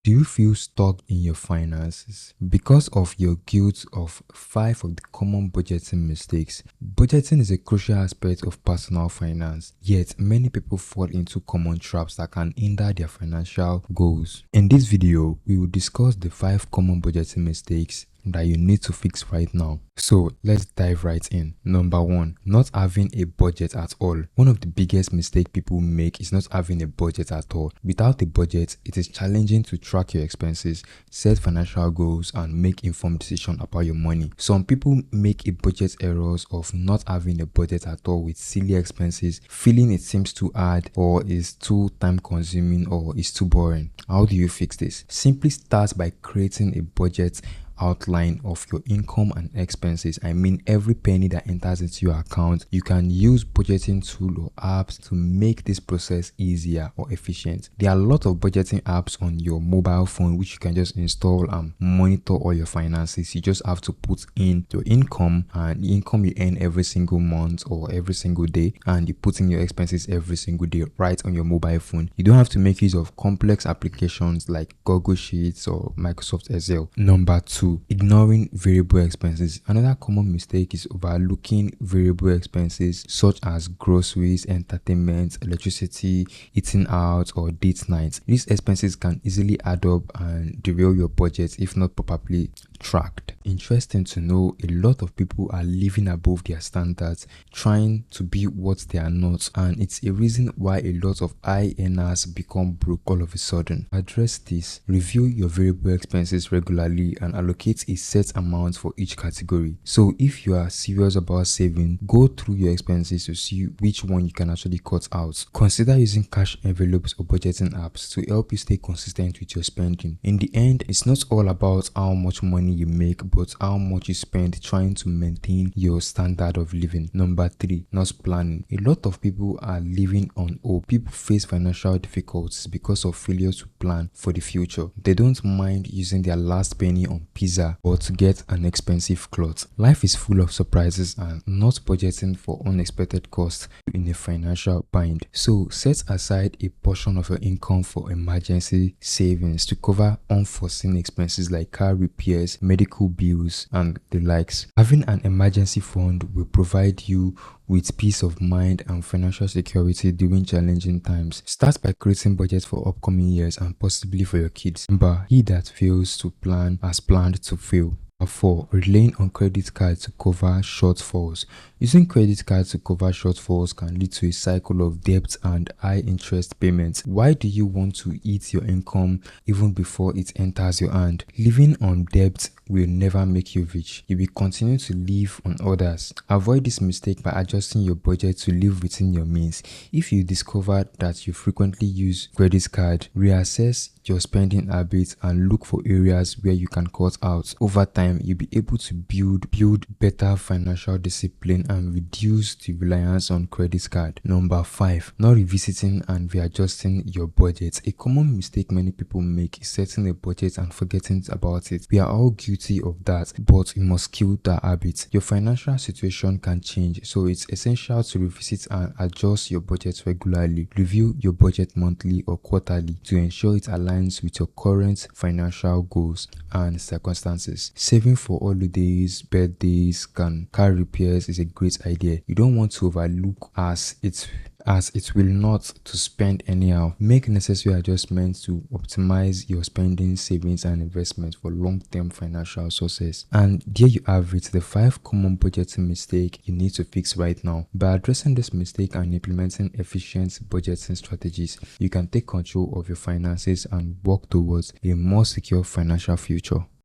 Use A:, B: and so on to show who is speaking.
A: Do you feel stuck in your finances because of your guilt of 5 of the common budgeting mistakes? Budgeting is a crucial aspect of personal finance, yet many people fall into common traps that can hinder their financial goals. In this video, we will discuss the 5 common budgeting mistakes that you need to fix right now. So let's dive right in. Number 1, not having a budget at all. One of the biggest mistakes people make is not having a budget at all. Without a budget, it is challenging to track your expenses, set financial goals, and make informed decisions about your money. Some people make a budget errors of not having a budget at all with silly expenses, feeling it seems too hard or is too time consuming or is too boring. How do you fix this? Simply start by creating a budget outline of your income and expenses. I mean every penny that enters into your account. You can use budgeting tool or apps to make this process easier or efficient. There are a lot of budgeting apps on your mobile phone which you can just install and monitor all your finances. You just have to put in your income and the income you earn every single month or every single day, and you put in your expenses every single day right on your mobile phone. You don't have to make use of complex applications like Google Sheets or Microsoft Excel. Number 2, ignoring variable expenses. Another common mistake is overlooking variable expenses such as groceries, entertainment, electricity, eating out, or date nights. These expenses can easily add up and derail your budget if not properly tracked. Interesting to know, a lot of people are living above their standards, trying to be what they are not, and it's a reason why a lot of high earners become broke all of a sudden. Address this. Review your variable expenses regularly and allocate a set amount for each category. So if you are serious about saving, go through your expenses to see which one you can actually cut out. Consider using cash envelopes or budgeting apps to help you stay consistent with your spending. In the end, it's not all about how much money you make, but how much you spend trying to maintain your standard of living. Number 3, not planning. A lot of people are living on hope. People face financial difficulties because of failure to plan for the future. They don't mind using their last penny on pizza or to get an expensive cloth. Life is full of surprises, and not budgeting for unexpected costs in a financial bind. So set aside a portion of your income for emergency savings to cover unforeseen expenses like car repairs, medical bills, and the likes. Having an emergency fund will provide you with peace of mind and financial security during challenging times. Start by creating budgets for upcoming years and possibly for your kids. Remember, he that fails to plan has planned to fail. 4, relying on credit cards to cover shortfalls. Using credit cards to cover shortfalls can lead to a cycle of debt and high interest payments. Why do you want to eat your income even before it enters your hand? Living on debt will never make you rich. You will continue to live on others. Avoid this mistake by adjusting your budget to live within your means. If you discover that you frequently use credit card, reassess your spending habits and look for areas where you can cut out. Over time, you'll be able to build better financial discipline and reduce the reliance on credit card. Number 5, not revisiting and readjusting your budget. A common mistake many people make is setting a budget and forgetting about it. We are all guilty of that, but you must kill that habit. Your financial situation can change, so it's essential to revisit and adjust your budget regularly. Review your budget monthly or quarterly to ensure it aligns with your current financial goals and circumstances. Saving for holidays, birthdays, car repairs is a great idea. You don't want to overlook as it will not to spend anyhow. Make necessary adjustments to optimize your spending, savings, and investments for long-term financial success. And there you have it, the 5 common budgeting mistakes you need to fix right now. By addressing this mistake and implementing efficient budgeting strategies, you can take control of your finances and work towards a more secure financial future.